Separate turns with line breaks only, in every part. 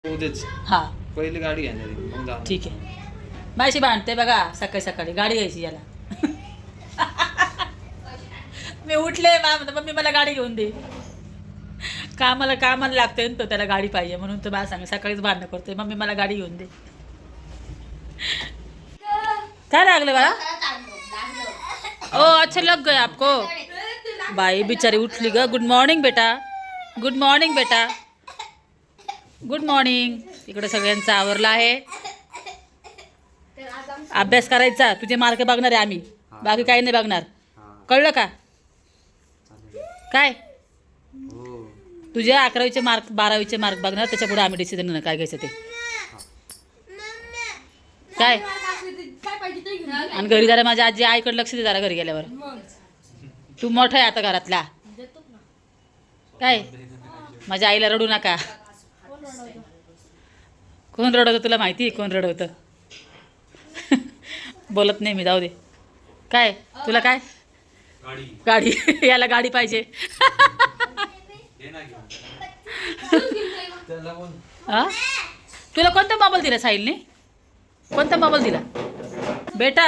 उद्याच
हा
पहिली गाडी घेणार आहे, मग जाणार.
ठीक आहे. माझी भांडते बघा सकाळी सकाळी गाडी घ्यायची याला. मी उठले मम्मी मला गाडी घेऊन दे. कामाला लागते ना तो, त्याला गाडी पाहिजे म्हणून तो मला सांग सकाळीच भांडणं करतोय मम्मी मला गाडी घेऊन दे. काय लागलं बाळा? ओ अच्छा लग गया आपको. बाई बिचारी उठली ग. गुड मॉर्निंग बेटा. गुड मॉर्निंग बेटा. Good morning. इकडे सगळ्यांचं आवरलं आहे. अभ्यास करायचा. तुझे मार्क बघणार आहे आम्ही, बाकी काही नाही बघणार. कळलं का? काय तुझे 11वीचे मार्क 12वीचे मार्क बघणार, त्याच्या पुढे आम्ही डिसिजन काय घ्यायचं ते. काय आणि घरी जरा माझ्या आजी आईकडे लक्ष दे जरा घरी गेल्यावर. तू मोठा आहे आता घरातला. काय माझ्या आईला रडू नका. कोण रडवतं तुला माहिती आहे? कोण रडवतं? बोलत नाही मी, जाऊ दे. काय तुला काय गाडी याला गाडी पाहिजे. हा तुला कोणता मोबाईल दिला साहिलने? कोणता मोबाईल दिला बेटा?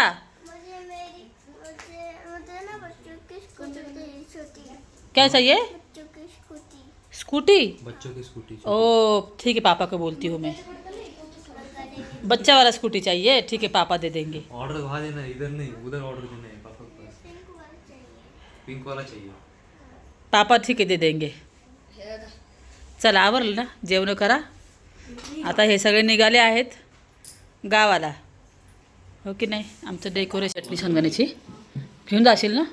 क्या चाहिए? स्कूटी.
बच्चों की स्कूटी.
ओ ठीक है, पापा को बोलती हूँ मैं. बच्चा वाला स्कूटी चाहिए, ठीक है पापा दे देंगे.
ऑर्डर वहाँ देना है, इधर नहीं, उधर ऑर्डर देना है पापा के पास. पिंक वाला चाहिए.
पापा ठीक आहे दे देंगे. चला आवरलं ना, जेवण करा. आता हे सगळे निघाले आहेत गावाला, हो की नाही? आमचं डेकोरेशन चटणी शेंगदाण्याची घेऊन जाशील ना?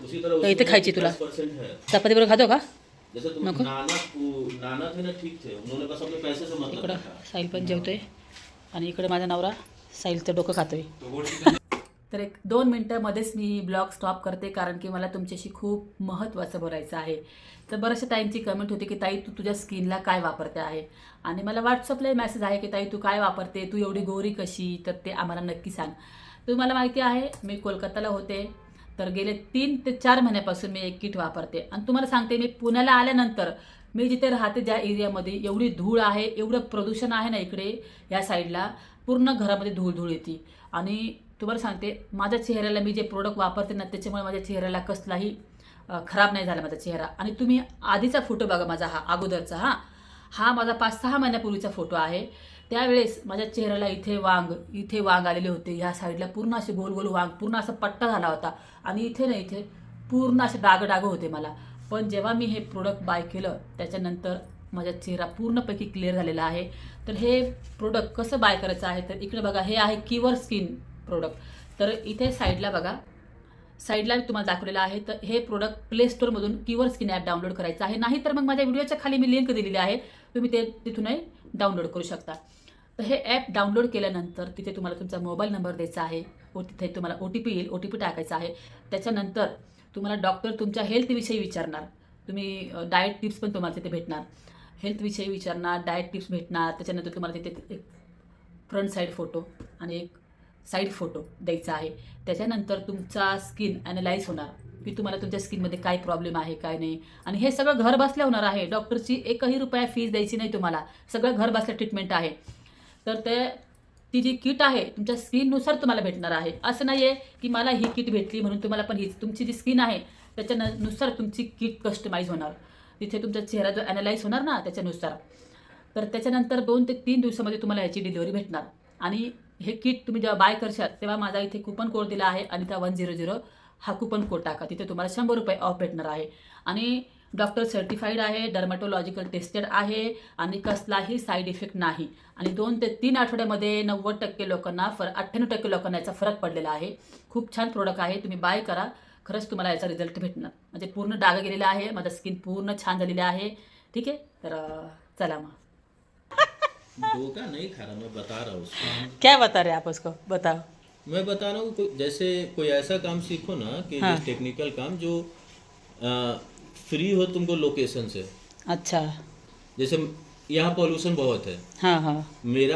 का इथे खायची तुला? चपाती बरोबर खातो का? नको. इकडं साहिल पण जेवतोय आणि इकडे माझा नवरा साहिलचं डोकं खातोय. तर 1-2 मिनटामध्येच मी ब्लॉग स्टॉप करते, कारण की मला तुमच्याशी खूप महत्त्वाचं बोलायचं आहे. तर बऱ्याचशा ताईंची कमेंट होती की ताई तू तुझ्या स्किनला काय वापरते आहे, आणि मला व्हॉट्सअपला मेसेज आहे की ताई तू काय वापरते, तू एवढी गोरी कशी? तर ते आम्हाला नक्की सांग. तुम्हाला माहिती आहे मी कोलकाताला होते, तर गेले 3 ते 4 महिन्यापासून मी एक किट वापरते. आणि तुम्हाला सांगते मी पुण्याला आल्यानंतर मी जिथे राहते ज्या एरियामध्ये एवढी धूळ आहे, एवढं प्रदूषण आहे ना इकडे या साईडला, पूर्ण घरामध्ये धूळ येते. आणि तुम्हाला सांगते माझ्या चेहऱ्याला मी जे प्रोडक्ट वापरते ना त्याच्यामुळे माझ्या चेहऱ्याला कसलाही खराब नाही झाला माझा चेहरा. आणि तुम्ही आधीचा फोटो बघा माझा, हा अगोदरचा, हा माझा 5-6 महिन्यापूर्वीचा फोटो आहे. त्यावेळेस माझ्या चेहऱ्याला इथे वांग आलेले होते, ह्या साईडला पूर्ण असे गोल गोल वांग, पूर्ण असा पट्टा झाला होता. आणि इथे ना इथे पूर्ण असे डाग होते मला. पण जेव्हा मी हे प्रोडक्ट बाय केलं त्याच्यानंतर माझा चेहरा पूर्णपैकी क्लिअर झालेला आहे. तर हे प्रोडक्ट कसं बाय करायचं आहे, तर इकडे बघा, हे आहे क्युअर स्किन प्रोडक्ट. तर इथे साईडला बघा, साईडला मी तुम्हाला दाखवलेलं आहे. तर हे प्रोडक्ट प्ले स्टोअरमधून क्युअर स्किन ॲप डाउनलोड करायचं आहे, नाही तर मग माझ्या व्हिडिओच्या खाली मी लिंक दिलेली आहे, तुम्ही ते तिथूनही डाउनलोड करू शकता. तर हे ॲप डाउनलोड केल्यानंतर तिथे तुम्हाला तुमचा मोबाईल नंबर द्यायचा आहे, तिथे तुम्हाला OTP येईल, OTP टाकायचा आहे. त्याच्यानंतर तुम्हाला डॉक्टर तुमच्या हेल्थविषयी विचारणार, तुम्ही डाएट टिप्स पण तुम्हाला तिथे भेटणार, हेल्थविषयी विचारणार, डाएट टिप्स भेटणार. त्याच्यानंतर तुम्हाला तिथे एक फ्रंट साईड फोटो आणि एक साईड फोटो द्यायचा आहे. त्याच्यानंतर तुमचा स्किन ॲनालाइज होणार की तुम्हाला तुमच्या स्किनमध्ये काय प्रॉब्लेम आहे काय नाही. आणि हे सगळं घर बसल्या होणार आहे, डॉक्टरची 1ही रुपया फीस द्यायची नाही तुम्हाला, सगळं घर बसल्या ट्रीटमेंट आहे. तर ती जी किट आहे तुमच्या स्किननुसार तुम्हाला भेटणार आहे. असं नाही आहे की मला ही किट भेटली म्हणून तुम्हाला पण हीच, तुमची जी स्किन आहे त्याच्यानुसार तुमची किट कस्टमाइज होणार. तिथे तुमचा चेहरा जो ॲनालाइज होणार ना त्याच्यानुसार. तर त्याच्यानंतर 2 ते 3 दिवसामध्ये तुम्हाला याची डिलिव्हरी भेटणार. आणि हे किट तुम्ही जेव्हा बाय करशाल तेव्हा माझा इथे कुपन कोड दिला आहे, अनिता 100, हा कुपन कोड टाका, तिथे तुम्हाला 100 रुपये ऑफ भेटणार आहे. आणि डॉक्टर सर्टिफाईड आहे, डर्मॅटोलॉजिकल टेस्टेड आहे आणि कसलाही साईड इफेक्ट नाही. आणि 2 ते 3 आठवड्यामध्ये 90% लोकांना 98% लोकांना याचा फरक पडलेला आहे. खूप छान प्रोडक्ट आहे, तुम्ही बाय करा, खरंच तुम्हाला याचा रिझल्ट भेटणार. म्हणजे पूर्ण डाग गेलेला आहे, माझा स्किन पूर्ण छान झालेली आहे. ठीक आहे, तर चला मग.
धोखा नहीं खा रहा, मैं बता रहा हूँ उसको.
क्या बता रहे आप उसको? बताओ.
मैं बता रहा हूँ जैसे कोई ऐसा काम सीखो ना कि
हाँ.
टेक्निकल काम जो फ्री हो तुमको लोकेशन से.
अच्छा.
जैसे यहाँ पॉल्यूशन बहुत है.
हाँ.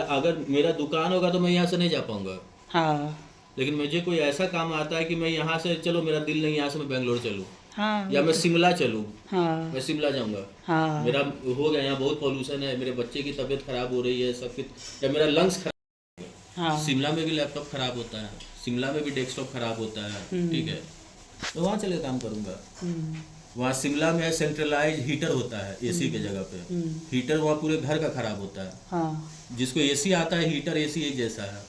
अगर मेरा दुकान होगा तो मैं यहाँ से नहीं जा पाऊंगा.
हाँ.
लेकिन मुझे कोई ऐसा काम आता है कि मैं यहाँ से, चलो मेरा दिल नहीं यहाँ से मैं बेंगलोर चलूँ,
हाँ
या मैं शिमला चलूँ,
हाँ
मैं शिमला जाऊंगा,
हाँ
मेरा हो गया यहाँ बहुत पॉल्यूशन है, मेरे बच्चे की तबीयत खराब हो रही है, सब कुछ, या मेरा लंग्स खराब,
हाँ
शिमला में भी लैपटॉप खराब होता है, शिमला में भी डेस्कटॉप खराब होता है, ठीक है, तो वहाँ चले काम करूँगा। वहाँ शिमला में सेंट्रलाइज हीटर होता है एसी के जगह पे, हीटर वहाँ पूरे घर का खराब होता है,
हाँ।
जिसको एसी आता है हीटर एसी एक जैसा है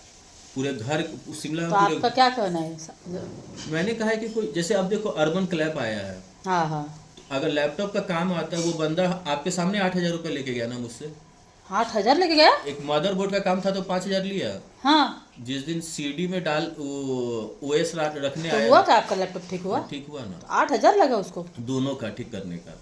पूरे घर शिमला
तो
में पूरे।
आपका क्या कहना है?
मैंने कहा है कि कोई जैसे अब देखो अर्बन क्लैप आया है,
हाँ हाँ।
अगर लैपटॉप का काम आता है, वो बंदा आपके सामने 8,000 रुपये लेके गया ना मुझसे,
8,000 लेके गया?
एक मदरबोर्ड का काम था तो 5,000 लिया।
हाँ।
जिस दिन सीडी में डाल ओएस रखने
तो
आया,
हुआ क्या आपका लैपटॉप ठीक हुआ?
ठीक हुआ ना,
8,000 लगा उसको?
दोनों का ठीक करने का।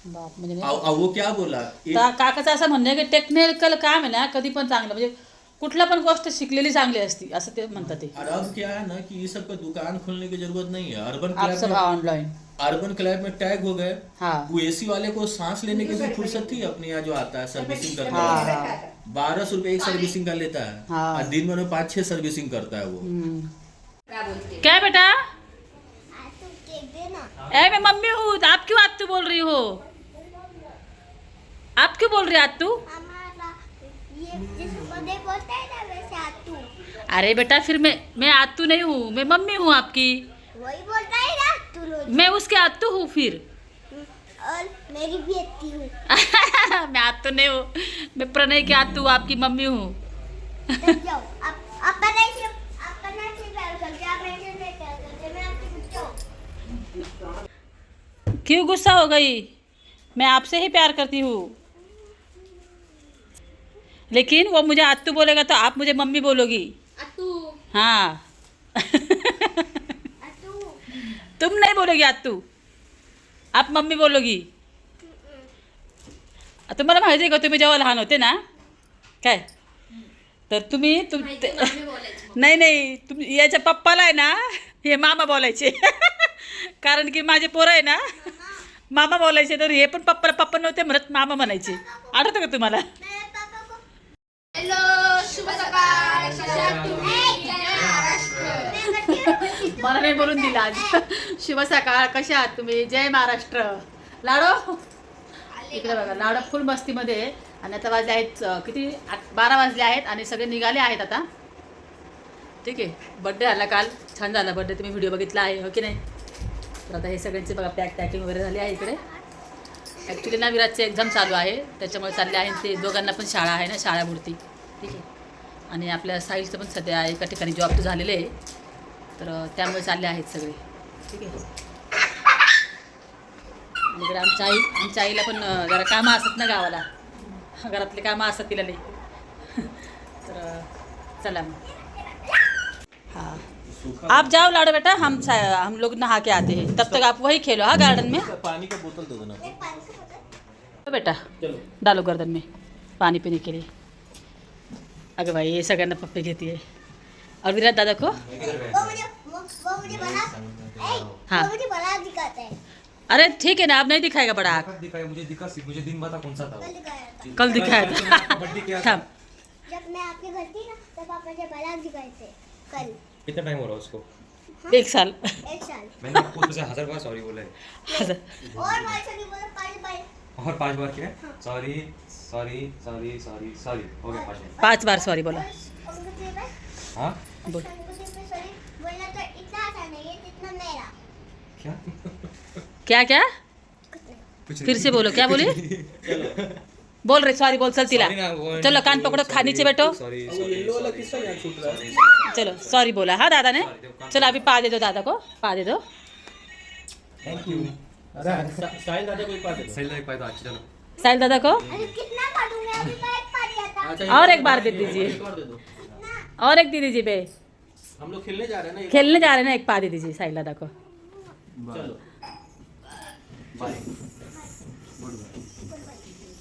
बाप म्हणजे
अब वो क्या बोला,
काकाचं असं म्हणणं आहे की टेक्निकल काम आहे ना कधी पण चांगलं, म्हणजे कुठला पण गोष्ट शिकलेली चांगली असती असं ते म्हणतात ते।
और अब क्या है ना कि ये सब का दुकान खोलने की जरूरत नहीं है,
आप सब ऑनलाइन
अर्बन क्लैब में टैग हो गए,
हाँ
वो एसी वाले को सांस लेने की भी फुर्सत थी, अपने यहाँ जो आता है सर्विसिंग करने
हाँ
वाला,
हाँ
1200 रुपये एक सर्विसिंग का लेता है,
हाँ।
और दिन में 5-6 सर्विसिंग करता है वो।
क्या बेटा? ए मैं मम्मी हूँ, आप क्यों आत्तू बोल रही हो? आप क्यों बोल रही आत्तू? अरे बेटा फिर मैं आत्तू नहीं हूँ, मैं मम्मी हूँ आपकी।
वही बोलता है ना तू रोज।
मैं उसके आत्तू हूँ फिर।
और मेरी भी आती हूँ।
मैं आत्तू नहीं हूँ, मैं प्रणय की आत्तू हूँ, आपकी मम्मी हूँ।
जाओ आप अपना से प्यार करते, आप मेरे से प्यार करते, मैं आपसे गुस्सा हूँ।
क्यों गुस्सा हो गई? मैं आपसे ही प्यार करती हूँ, लेकिन वो मुझे आत्तू बोलेगा तो आप मुझे मम्मी बोलोगी।
अतू
हाँ
अतू
तुम नहीं बोलोगी आत्तू, आप मम्मी बोलोगी। तुम्हाला माहिती आहे का, तुम्ही जेव्हा लहान होते ना काय, तर तुम्ही नाही तुम याच्या पप्पाला आहे ना हे मामा बोलायचे कारण की माझे पोरं आहे ना मामा बोलायचे, तर हे पण पप्पा नव्हते म्हणत मामा म्हणायचे। आठवतं का तुम्हाला?
मेरे पापा को हेलो शुभ सकाळ
मला नाही बोलून दिला आज। शुभ सकाळ, कशा आहात तुम्ही? जय महाराष्ट्र। लाडो इकडे बघा, लाडो फुल मस्तीमध्ये आहे। आणि आता वाजले आहेत किती, 12 वाजले आहेत आणि सगळे निघाले आहेत आता, ठीक आहे। बड्डे झाला काल, छान झाला बड्डे, तुम्ही व्हिडिओ बघितला आहे हो की नाही? तर आता हे सगळ्यांचे बघा पॅकिंग वगैरे झाली आहे इकडे। ॲक्च्युली ना विराजचे एक्झाम चालू आहे, त्याच्यामुळे चालले आहे, ते दोघांना पण शाळा आहे ना, शाळापुरती, ठीक आहे। आणि आपल्या साहिलचं पण सध्या एका ठिकाणी जॉब तर झालेले आहे, तर त्यामुळे चालले आहेत सगळे, ठीक आहे। इकडे आमच्या आईला पण जरा कामं असतात ना गावाला, घरातले कामं असतात तिला लई तर चला मग। हाँ आप जाओ लाडो बेटा, हम लोग नहा के आते हैं, तब तक आप वही खेलो हाँ गार्डन में।
पानी का बोतल दे देना।
तो बेटा डालो गर्दन में पानी पीने के लिए। अगर भाई ये सगळ्यांना पप्पी घेती है। और विराट दादा को
वो मुझे बना
हाँ।
वो मुझे बना दिखाता है।
अरे ठीक है ना, अब नहीं दिखाएगा बड़ा आँख,
दिखाया मुझे दिन बता कौन सा था
कल दिखाया था।
कल दिखाएगा।
बर्थडे क्या
थाम
जब मैं आपके घर थी ना तब आप मुझे बना दिखाए थे कल।
कितना टाइम हो रहा है उसको?
1 साल।
1 साल
मैंने आपको तुझे 1000 बार सॉरी बोला है,
और मैं ऐसा नहीं बोला 5 बार।
और 5 बार क्या sorry sorry sorry sorry sorry हो गया 5 बार।
5 बार सॉरी बोला।
हाँ
बोल
सॉरी बोलना तो इतना आसान नहीं है जितना मेरा।
क्या
क्या क्या
कुछ
फिर से बोलो, क्या बोले? बोल रहे सॉरी बोल, चल तिला, चलो कान पकड़ो, नीचे बैठो,
सॉरी
चलो सॉरी बोला हाँ दादा ने। चलो अभी पा दे दो दादा को, पा दे दो।
Thank you.
साहिल दादा को एक बात
सही लग पाया तो अच्छा चलो।
साहिल दादा को
अरे कितना पढ़ूंगा, अभी मैं एक पढ़ दिया था।
और एक बार दे दीजिए,
और दे दो।
और एक दे दीजिए बे,
हम लोग खेलने जा रहे हैं ना,
खेलने जा रहे हैं ना, एक पा दे दीजिए साहिल दादा को।
चलो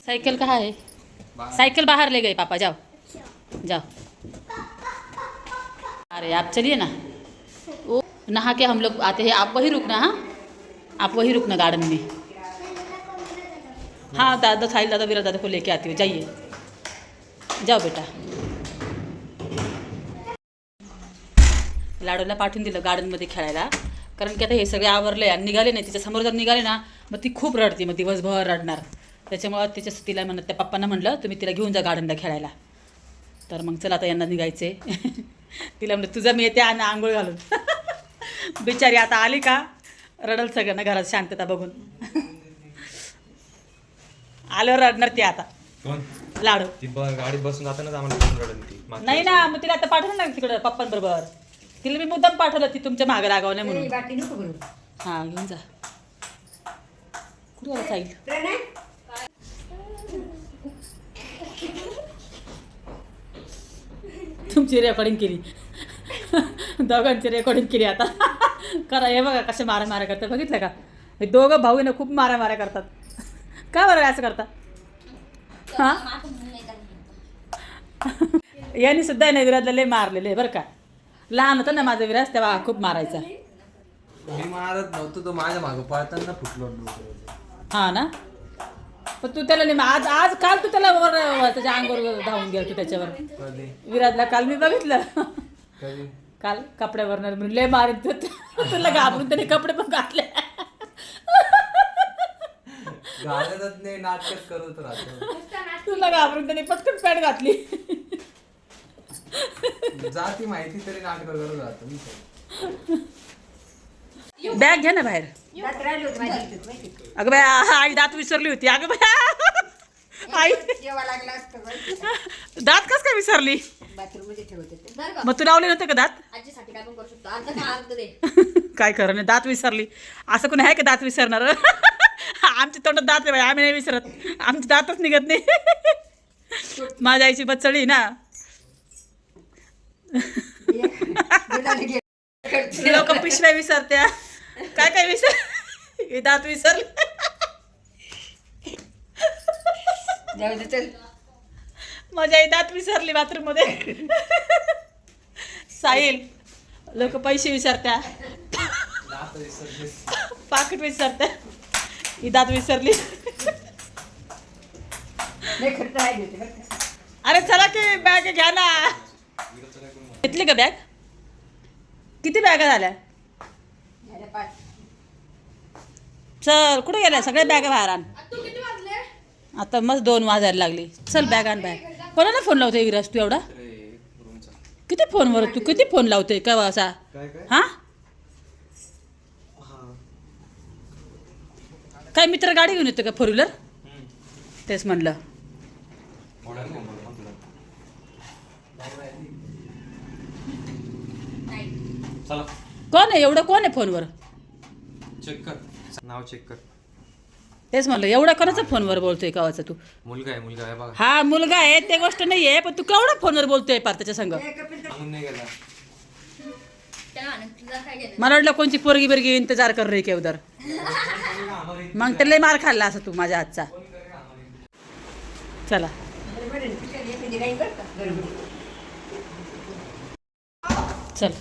साइकिल कहाँ है? साइकिल बाहर ले गए पापा, जाओ जाओ। अरे आप चलिए ना, वो नहा के हम लोग आते हैं, आप वही रुकना हाँ, आप वही रुकना गार्डन में। हाँ दादा, साहिल दादा विराट दादा को लेके आती हूँ, जाइए जाओ बेटा। लाडूला पाठवून दिलं गार्डनमध्ये खेळायला, कारण की आता हे सगळे आवरले आणि निघाले नाही, तिच्या समोर जर निघाले ना मग ती खूप रडते, मग दिवसभर रडणार. त्याच्यामुळं तिला म्हणत त्या पप्पांना म्हणलं तुम्ही तिला घेऊन जा गार्डनला खेळायला. तर मग चला आता यांना निघायचे. तिला म्हणलं तुझं मी येते आणि आंघोळ घालून. बिचारी आता आली का रडल सगळ्यांना घरात शांतता बघून. आल्यावर रडणार ती आता.
कोण
लाडू
ती गाडीत बसून जातानाच आम्हाला घेऊन रडली ती मागच्या
नाही ना, मग तिला आता पाठवलं ना तिकडं पप्पांबरोबर. तिला मी मुद्दाम पाठवलं ती तुमच्या मागे लागावल्या म्हणून. हां घेऊन जा. कुठे गेला साईल? तुमची रेकॉर्डिंग केली. दोघांची रेकॉर्डिंग केली आता. करा हे बघा कसे मारा करतात, बघितलं का? हे दोघं भाऊ ना खूप मारा करतात. का बरं असं करता? हां यांनी सुद्धा नाही विराजला लय मारलेले बरं का. लहान होतं ना माझा विराज तेव्हा खूप मारायचा.
मी मारत नव्हतो, तो माझ्या मागं पळताना फुटलो.
हा ना, पण तू त्याला नाही आज काल तू त्याला वर त्याच्या अंगावर धावून गेला तू त्याच्यावर.
कधी
विराजला काल मी बघितलं.
कधी
काल कपड्यावरनं म्हणून लय मारित तुला घाबरून त्याने कपडे पण घातले.
घालतच नाही, नाटक करत राहतो.
तुला घाबरून त्याने पटकन पॅन्ट घातली.
जाती माहिती तरी नाटक करत राहतो मी.
बॅग घ्या ना बाहेर. अगं बाय आई दात विसरली होती. अगं बाय आई दात कस काय विसरली? मग तू लावले नव्हते का दात? काय खरं नाही, दात विसरली. असं कोणी आहे का दात विसरणार? आमच्या तोंडात दात आहे बाई, आम्ही नाही विसरत. आमचे दातच निघत नाही. माझ्या आईची बच्चळी ना. लोक पिशव्या विसरत्या, काय विसर. हे दात विसरले. माझी आई दात विसरली बाथरूम मध्ये. साहिल लोक पैसे विसरत्या, पाकिट विसरत्या, ही दात विसरली. अरे चला की बॅग घ्या ना. घेतली का बॅग? किती बॅगा झाल्या? चल कुठे गेल्या सगळ्या बॅगा बाहेर आण. आता मस्त 2 वाजायला लागली. चल बॅग आण बॅग. कोणाला फोन लावतोय विराज तू एवढा? किती फोनवर तू किती फोन लावतोय का असा? हा काय मित्र गाडी घेऊन येतो का 4 व्हीलर? तेच म्हणलं. कोण आहे एवढं? कोण आहे फोनवर?
चेक कर, नाव चेक कर.
तेच म्हणलं एवढा कोणाचा फोनवर बोलतोय कावाचा तू?
मुलगा आहे बघा.
हा मुलगा आहे ते गोष्ट नाही आहे, पण तू केवढा फोनवर बोलतोय पार त्याच्या संग.
सांगून नाही गेला.
मला वाटलं कोणची पोरगी बिरगी इंतजार कर रे के उधर. मग त्याला मार खाल्ला असं तू माझ्या हातचा. चला चल.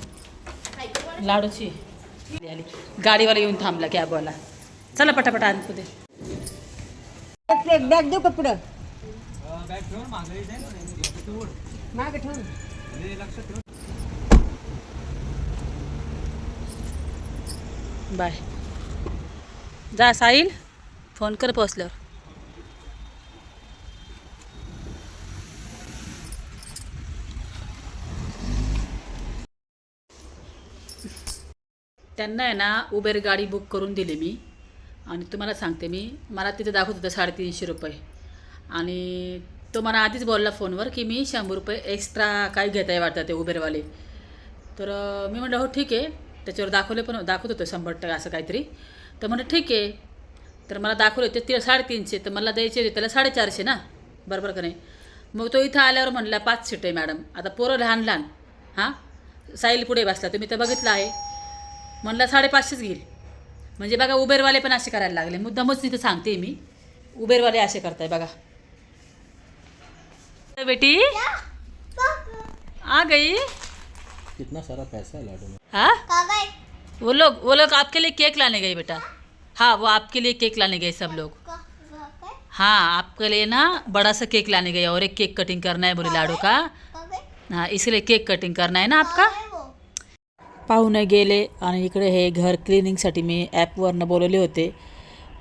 लाडूची आली गाडीवाला येऊन थांबला कॅबवाला. चला पटापट आणतो ते.
बॅग देऊ का पुढं? मागे ठेवून
बाय. जा साहिल फोन कर पोहोचल्यावर. त्यांना आहे ना उबेर गाडी बुक करून दिली मी. आणि तुम्हाला सांगते मी, मला तिथे दाखवत होतं 350 रुपये. आणि तो मला आधीच बोलला फोनवर की मी 100 रुपये एक्स्ट्रा काय घेत आहे वाटतं ते उबेरवाले. तर मी म्हटलं हो ठीक आहे. त्याच्यावर दाखवत होतं 100% असं काहीतरी. तर म्हटलं ठीक आहे. तर मला दाखवले होते ते 350. तर मला द्यायचे होते त्याला 450 ना, बरोबर का नाही? मग तो इथं आल्यावर म्हणला 5 सीट आहे मॅडम. आता पोरं लहान लहान. हां साईल पुढे बसला, तुम्ही तर बघितलं आहे. म्हणला 550 घेईल. म्हणजे बघा उबेरवाले पण असे करायला लागले. मुद्दामच तिथं सांगते मी, उबेरवाले असे करताय बघा. बेटी आ गई.
कितना सारा पैसा है लाडू में.
हाँ
कागज
वो लोग आपके लिए केक लाने गए बेटा. हाँ वो आपके लिए केक लाने गए सब लोग. हाँ आपके लिए ना बड़ा सा केक लाने गए और एक केक कटिंग करना है बोले लाडू का. हाँ इसलिए केक कटिंग करना है ना आपका. पाहुणे गेले आणि इकडे हे घर क्लिनिंगसाठी मी ॲपवरनं बोलवले होते,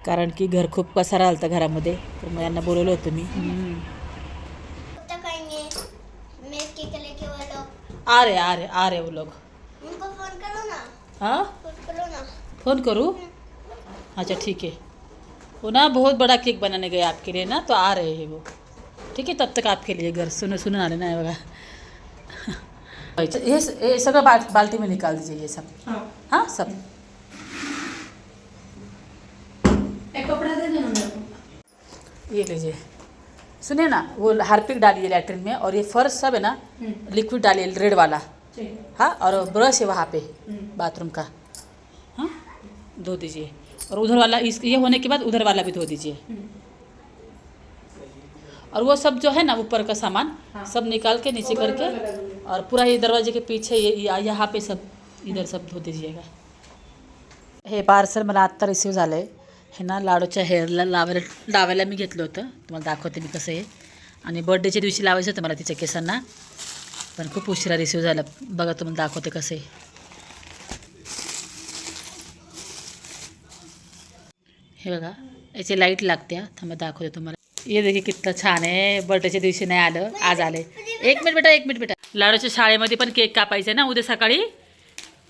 कारण की घर खूप पसारा आलता घरामध्ये, तर मग यांना बोलवलं होतं मी.
तो कहेंगे मैं के लेके वो लोग
आ रहे वो लोग.
उनको फोन करो ना,
हाँ
फोन करो ना.
फ़ोन करूँ? अच्छा ठीक है. वो ना बहुत बड़ा केक बनाने गए आपके लिए ना, तो आ रहे हैं वो. ठीक है, तब तक आपके लिए घर सुन आले ना बघा. ये सगळं बाल्टी में निकाल दीजिए ये सब. हाँ सब.
एक कपड़ा दे देना मेरे को.
ये लीजिए. सुनिए ना, वो हार्पिक डालिए लैट्रिन में, और ये फर्श सब है ना लिक्विड डालिए रेड वाला. हाँ, और ब्रश है वहाँ पे बाथरूम का. हाँ, धो दीजिए. और उधर वाला ये होने के बाद उधर वाला भी धो दीजिए. और वो सब जो है ना ऊपर का सामान सब निकाल के नीचे करके, और पूरा ये दरवाजे के पीछे यहाँ पे सब इधर सब धो दीजिएगा. हे पार्सल मला आत्ता रिसीव झालं आहे. हे ना लाडूच्या हेअरला लावायला मी घेतलं होतं. तुम्हाला दाखवते मी कसं आहे. आणि बर्थडेच्या दिवशी लावायचं होतं मला तिच्या केसांना, पण खूप उशिरा रिसीव झालं. बघा तुम्हाला दाखवते कसं आहे. हे बघा याची लाईट लागते. थांबा दाखवते तुम्हाला. ये देखीए कितना छान आहे. बर्थडेच्या दिवशी नाही आलं, आज आले. एक मिनिट बेटा. लाडूच्या शाळेमध्ये पण केक कापायचा आहे ना उद्या सकाळी,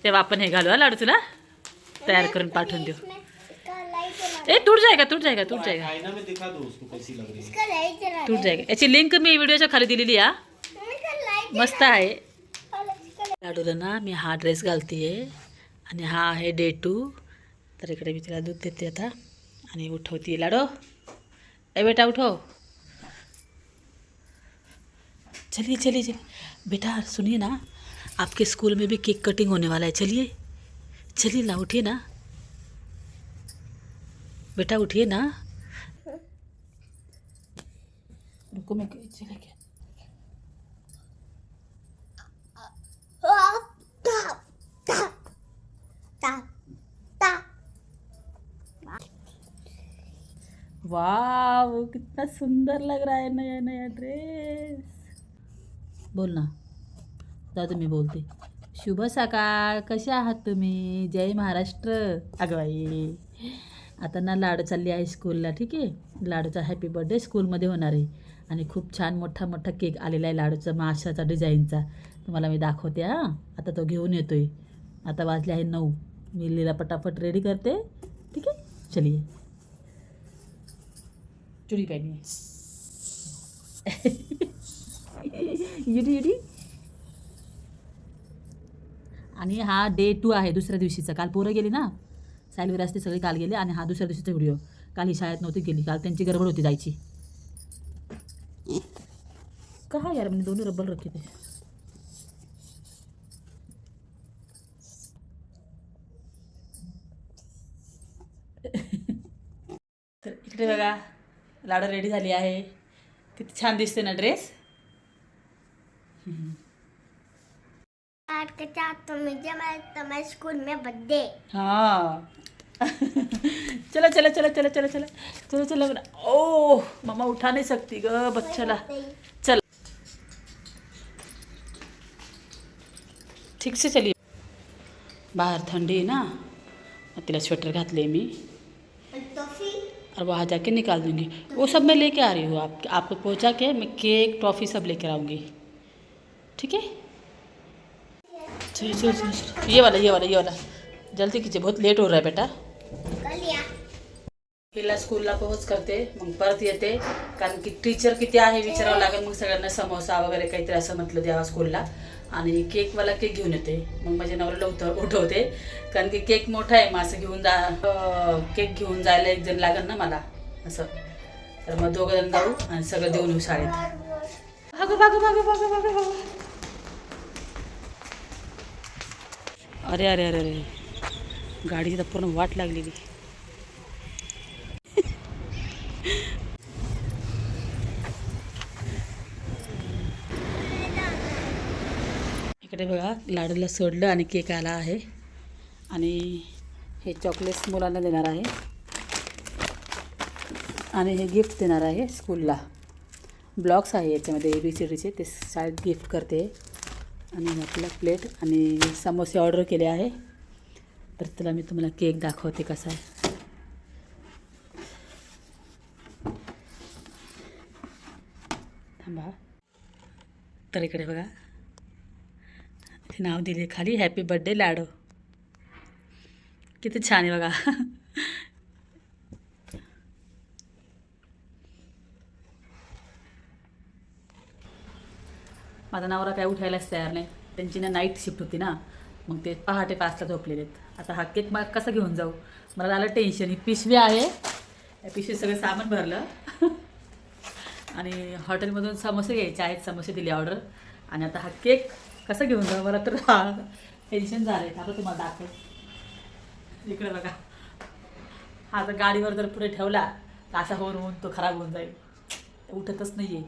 तेव्हा आपण हे घालू. हा लाडू तुला तयार करून पाठवून देऊ.
इसका लाइट जला,
ए टूट जाएगा.
आईना में दिखा दो उसको कैसी लग रही है.
इसका लाइट जला.
टूट जाएगा. याची लिंक मी व्हिडिओच्या खाली दिलेली आहे.
इसका लाइट
मस्त आहे.
जला.
लाडूला ना मी हा ड्रेस घालते आणि हा आहे डे 2. तर इकडे मी तिला दूध देते आता आणि उठवते. लाडो ए बेटा उठो. चलिए बेटा. सुनिए ना, आपके स्कूल में भी केक कटिंग होने वाला है. चलिए ना, उठिए ना बेटा, उठिए ना. रुको मैं चले क्या. वाव कितना सुंदर लग रहा है नया ड्रेस. बोल ना. दादा मी बोलते. शुभ सकाळ. कशा आहात तुम्ही? जय महाराष्ट्र. अगं बाई, आता ना लाडू चालली आहे स्कूलला. ठीक आहे, लाडूचा हॅपी बर्थडे स्कूलमध्ये होणार आहे आणि खूप छान मोठा केक आलेला आहे लाडूचा, माशाचा डिझाईनचा. तुम्हाला मी दाखवते. हां, आता तो घेऊन येतोय. आता वाजले आहे 9. मी लीला पटापट रेडी करते. ठीक आहे, चलिए. चुड़ी पहनी है. युडी. आणि हा डे 2 आहे, दुसऱ्या दिवशीचा. काल पोरं गेली ना, सायलीवर असते सगळे काल गेले, आणि हा दुसऱ्या दिवशीचा व्हिडिओ. काल ही शाळेत नव्हती गेली, काल त्यांची गडबड होती जायची. कहा यार मैंने दोनों रबर रखे थे. तर इकडे बघा लाडू रेडी झाली आहे. किती छान दिसते ना ड्रेस.
आज के साथ तो मुझे मैं स्कूल में बर्थडे.
हाँ. चलो. ओह मम्मा उठा नहीं सकती ग बच्चाला. चल ठीक से चलिए. बाहर ठंडी है ना, तिला स्वेटर घातले मी,
टॉफी
और वहाँ जाके निकाल दूँगी. वो सब मैं लेके आ रही हूँ. आपको पहुँचा के मैं केक टॉफ़ी सब लेकर आऊँगी. ठीक है. चल. ये वाला जल्दी कीजिए, बहुत लेट हो रहा है बेटा.
कर लिया.
हिला स्कूलला पोहोच करते, मग परत येते. कारण की टीचर किती आहे विचारावं लागेल. मग सगळ्यांना समोसा वगैरे काहीतरी असं म्हटलं द्यावा स्कूलला. आणि केकवाला केक घेऊन येते. मग माझ्या नवऱ्याला उठवते, कारण की केक मोठा आहे. मग असं केक घेऊन जायला एक जण लागेल ना मला असं. तर मग 2 जण जाऊ आणि सगळं देऊन येऊ शाळेत. भागो. अरे गाडीची तर पूर्ण वाट लागलेली. इकडे बघा लाडूला सोडलं आणि केक आला आहे. आणि हे चॉकलेट्स मुलांना देणार आहे आणि हे गिफ्ट देणार आहे स्कूलला. ब्लॉक्स आहे याच्यामध्ये ABCDचे, ते शाळेत गिफ्ट करते. आणि आपला प्लेट आणि समोसे ऑर्डर केले आहे. तर त्याला मी तुम्हाला केक दाखवते कसा आहे. थांबा. तर इकडे बघा, नाव दिले खाली हॅपी बर्थडे लाडू. किती छान आहे बघा. माझा नवरा काय उठायलाच तयार नाही. त्यांची ना नाईट शिफ्ट होती ना, मग ते पहाटे 5ला झोपलेले आहेत. आता हा केक मग कसं घेऊन जाऊ, मला झालं टेन्शन. ही पिशवी आहे, या पिशवीत सगळं सामान भरलं. आणि हॉटेलमधून समोसे घ्यायचे आहेत, समोसे दिले ऑर्डर. आणि आता हा केक कसं घेऊन जाऊ, मला तर टेन्शन झालं आहे. आता तुम्हाला दाखव, इकडे बघा. हा तर गाडीवर जर पुढे ठेवला तर असा होऊन तो खराब होऊन जाईल. उठतच नाही आहे,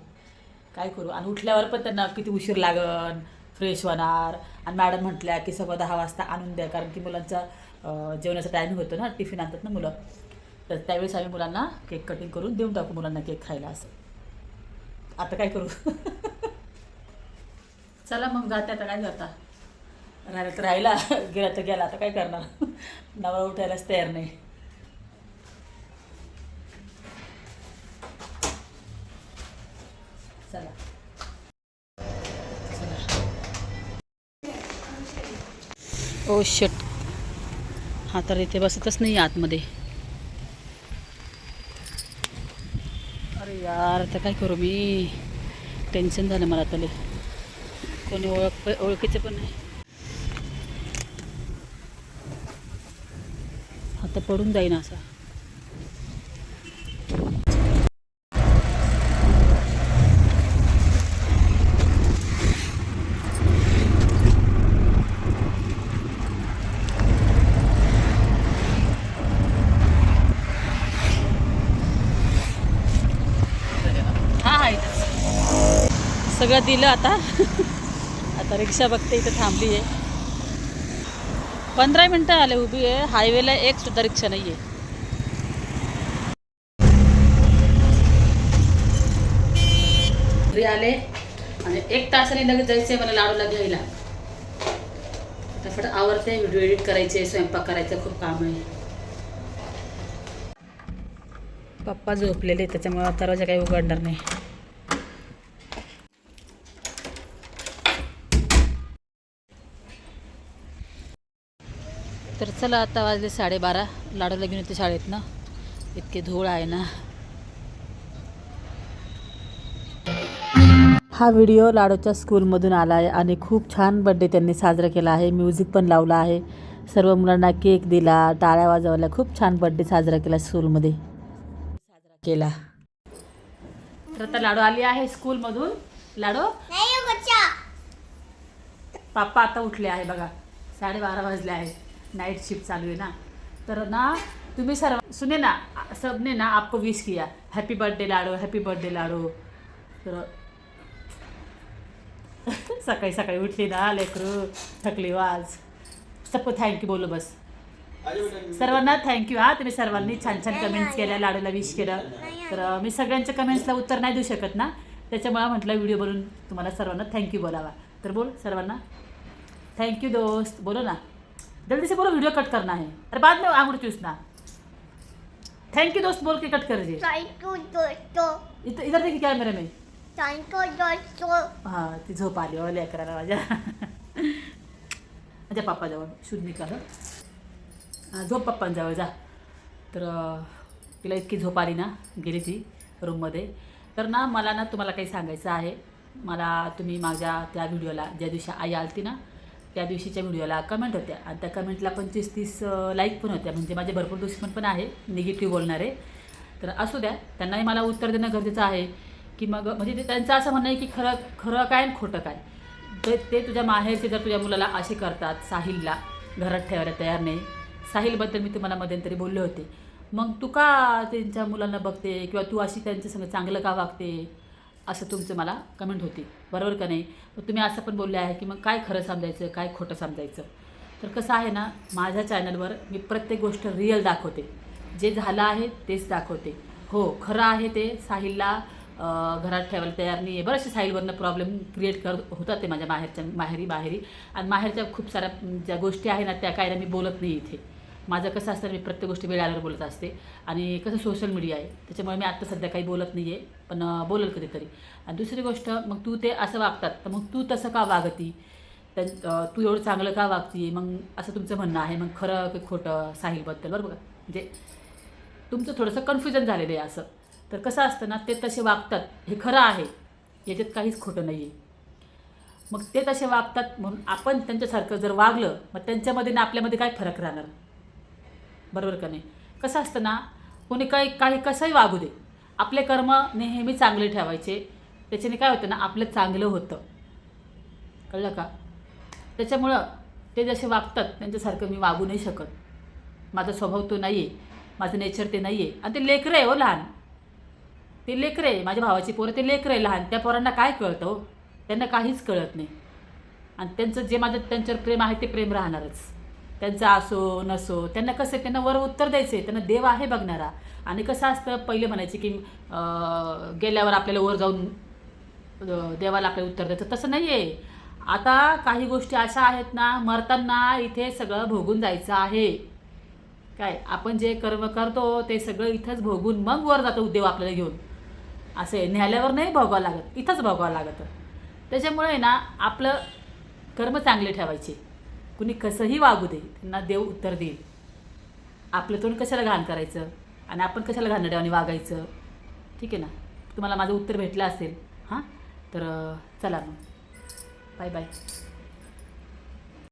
काय करू. आणि उठल्यावर पण त्यांना किती उशीर लागन, फ्रेश होणार. आणि मॅडम म्हटल्या की सव्वा 10 वाजता आणून द्या, कारण की मुलांचा जेवणाचा टायमिंग होतो ना, टिफिन आणतात ना मुलं. तर त्यावेळेस आम्ही मुलांना केक कटिंग करून देऊन टाकू, मुलांना केक खायला. असं आता काय करू. चला मग जाते, आता काय करता. राहिलं तर राहिला, गेला तर गेला, आता काय करणार. नवरा उठायलाच तयार नाही. चला ओ शट. हा तर इथे बसतच नाही आतमध्ये. अरे यार, आता काय करू मी. टेन्शन झालं मला तले. कोणी ओळखीचं पण नाही. आता पडून जाईन असा. सगळं दिलं आता. आता रिक्षा बघते, इथं थांबली आहे. 15 मिनटं आले उभी आहे. हायवेला एक सुद्धा रिक्षा नाही आहे. घरी आले आणि 1 तासाने लगेच जायचं आहे मला लाडूला घ्यायला. फटाफट आवरते, व्हिडिओ एडिट करायचे, स्वयंपाक करायचं, खूप काम आहे. पप्पा झोपलेले, त्याच्यामुळे दरवाजा काही उघडणार नाही. तर चला, आता वाजले 12:30. लाडूला घेऊन येते शाळेत ना, इतके धूळ आहे ना. हा व्हिडिओ लाडूच्या स्कूलमधून आला आहे आणि खूप छान बड्डे त्यांनी साजरा केला आहे. म्युझिक पण लावला आहे, सर्व मुलांना केक दिला, टाळ्या वाजवल्या. खूप छान बड्डे साजरा केला स्कूलमध्ये साजरा केला. तर आता लाडू आली आहे स्कूलमधून. लाडू पापा आता उठले आहे बघा. 12:30 वाजले आहे. नाइट शिफ्ट चालू है ना. तर ना तुम्ही सर्व सुने ना, सबने ना आपको विश किया, हैप्पी बर्थडे लाडू, हैप्पी बर्थडे लाडू. तर सकाळी सकाळी उठली ना लेकरू, थकली आज. सबको थँक्यू बोलो बस. सर्वांना थँक्यू. हा, तुम्ही सर्वांनी छान छान कमेंट्स केल्या, लाडूला विश केलं. तर मी सगळ्यांच्या कमेंट्सला उत्तर नाही देऊ शकत ना, त्याच्यामुळे म्हटलं व्हिडिओ बनवून तुम्हाला सर्वांना थँक्यू बोलावा. तर बोल सर्वांना थैंक यू दोस्त, बोलो ना, जल्दी से बोलो, वीडियो कट करना है. अरे बाद में आंगुर चूसना. थैंक यू दोस्त बोल के कट कर दीजिए.
थैंक यू दोस्तों.
इधर देखिए कैमरे में.
थैंक यू दोस्तों.
हां, ती झोप आली हो लेकराला माझ्या. माझ्या पप्पाजवळ शूज निकाल. हां, झोप पप्पांजवळ जा. तर तिला इतकी झोप आली ना, गेली ती रूममध्ये. तर ना मला ना तुम्हाला काही सांगायचं आहे. मला तुम्ही माझ्या त्या व्हिडिओला, ज्या दिवशी आई आलती ना त्या दिवशीच्या व्हिडिओला कमेंट होत्या आणि त्या कमेंटला 25-30 लाईक पण होत्या. म्हणजे माझे भरपूर दुश्मन पण आहे, निगेटिव्ह बोलणारे. तर असू द्या, त्यांनाही मला उत्तर देणं गरजेचं आहे की मग म्हणजे ते त्यांचं असं म्हणणं आहे की खरं काय आणि खोटं काय. तर ते तुझ्या माहेरचे जर तुझ्या मुलाला असे करतात, साहिलला घरात ठेवायला तयार नाही. साहिलबद्दल मी तुम्हाला मध्यंतरी बोलले होते. मग तू का त्यांच्या मुलांना बघते किंवा तू अशी त्यांच्यासंग चांगलं का वागते, असं तुमचं मला कमेंट होती, बरोबर का नाही. मग तुम्ही असं पण बोलले आहे की मग काय खरं समजायचं, काय खोटं समजायचं. तर कसं आहे ना, माझ्या चॅनलवर मी प्रत्येक गोष्ट रिअल दाखवते, जे झालं आहे तेच दाखवते. हो, खरं आहे ते साहिलला घरात ठेवायला तयार नाही आहे. बरेचसे साहिलवरनं प्रॉब्लेम क्रिएट करत होतात ते माझ्या माहेरी. आणि माहेरच्या खूप साऱ्या ज्या गोष्टी आहे ना त्या काय ना मी बोलत नाही इथे. माझं कसं असतं मी प्रत्येक गोष्टी वेळावर बोलत असते. आणि कसं सोशल मीडिया आहे त्याच्यामुळे मी आत्ता सध्या काही बोलत नाही आहे, पण बोलेल कधीतरी. आणि दुसरी गोष्ट, मग तू ते असं वागतात तर मग तू तसं का वागती, तू एवढं चांगलं का वागती, मग असं तुमचं म्हणणं आहे. मग खरं की खोटं साहिलबद्दल, बरोबर का? म्हणजे तुमचं थोडंसं कन्फ्युजन झालेलं आहे असं. तर कसं असतं ना, ते तसे वागतात हे खरं आहे, याच्यात काहीच खोटं नाही आहे. मग ते तसे वागतात म्हणून आपण त्यांच्यासारखं जर वागलं मग त्यांच्यामध्ये ना आपल्यामध्ये काय फरक राहणार, बरोबर का नाही? कसं असतं ना, कोणी काही कसंही वागू दे, आपले कर्म नेहमी चांगले ठेवायचे. त्याच्याने काय होतं ना, आपलं चांगलं होतं, कळलं का? त्याच्यामुळं ते जसे वागतात त्यांच्यासारखं मी वागू नाही शकत. माझा स्वभाव तो नाही आहे, माझं नेचर ते नाही आहे. आणि ते लेकरं आहे हो लहान, ते लेकरं आहे, माझ्या भावाची पोरं ते लेकरं आहे लहान. त्या पोरांना काय कळतं हो? त्यांना काहीच कळत नाही. आणि त्यांचं जे माझं त्यांच्यावर प्रेम आहे ते प्रेम राहणारच. त्यांचं असो नसो, त्यांना कसं त्यांना वर उत्तर द्यायचं आहे, त्यांना देव आहे बघणारा. आणि कसं असतं, पहिले म्हणायचे की गेल्यावर आपल्याला वर जाऊन देवाला आपल्याला उत्तर द्यायचं, तसं नाही आहे. आता काही गोष्टी अशा आहेत ना, मरताना इथे सगळं भोगून जायचं आहे. काय आपण जे कर्म करतो ते सगळं इथंच भोगून मग वर जातो देव आपल्याला घेऊन. असे न्याल्यावर नाही भोगावं लागत, इथंच भोगावं लागतं. त्याच्यामुळे ना आपलं कर्म चांगले ठेवायचे. कुणी कसंही वागू दे, त्यांना देव उत्तर देईल. आपलं तोंड कशाला घाण करायचं आणि आपण कशाला घाणेरड्यावानी वागायचं, ठीक आहे ना? तुम्हाला माझं उत्तर भेटलं असेल. हां, तर चला मग, बाय बाय.